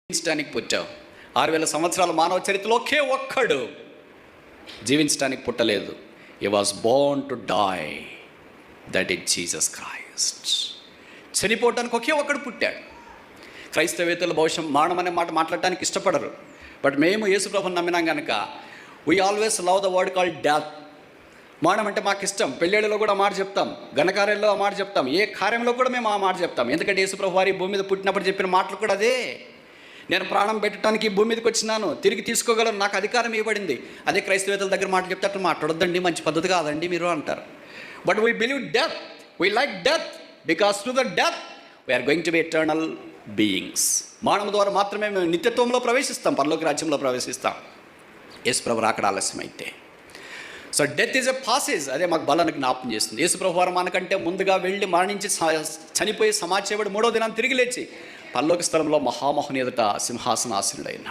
జీవించడానికి పుట్టావు. 6000 సంవత్సరాల మానవ చరిత్రలో ఒకే ఒక్కడు జీవించడానికి పుట్టలేదు. He was born to die, that is Jesus Christ. చనిపోవటానికి ఒకే ఒక్కడు పుట్టాడు. క్రైస్తవేతలు బహుశా మరణం అనే మాట మాట్లాడటానికి ఇష్టపడరు. బట్ మేము యేసుప్రభుని నమ్మినాం కనుక we always love the word called death. మరణం అంటే మాకు ఇష్టం. పెళ్ళిళ్ళలో కూడా ఆ మాట చెప్తాం, ఘనకార్యాల్లో ఆ మాట చెప్తాం, ఏ కార్యంలో కూడా మేము ఆ మాట చెప్తాం. ఎందుకంటే యేసుప్రభు వారి భూమి మీద పుట్టినప్పుడు చెప్పిన మాటలు కూడా అదే. నేను ప్రాణం పెట్టడానికి భూమి మీదకి వచ్చినాను, తిరిగి తీసుకోగలను, నాకు అధికారం ఇవ్వబడింది. అదే క్రైస్తవేతల దగ్గర మాట చెప్తే అట్లా మాట్లాడొద్దండి, మంచి పద్ధతి కాదండి మీరు అంటారు. But we believe death, we like death because to the death we are going to be eternal beings. మరణం ద్వారా మాత్రమే మేము నిత్యత్వంలో ప్రవేశిస్తాం, పరలోక రాజ్యంలో ప్రవేశిస్తాం. యేసుప్రభు రాకడ ఆలస్యమైతే. So death is a passage. అదే మాకు బలానికి జ్ఞాపకం చేస్తుంది. యేసుప్రభు వారు మనకంటే ముందుగా వెళ్ళి మరణించి చనిపోయి సమాజ చేయబడి 3వ దినాన్ని తిరిగి లేచి పరలోక స్థలంలో మహామహుని ఎదుట సింహాసనాసీనుడైన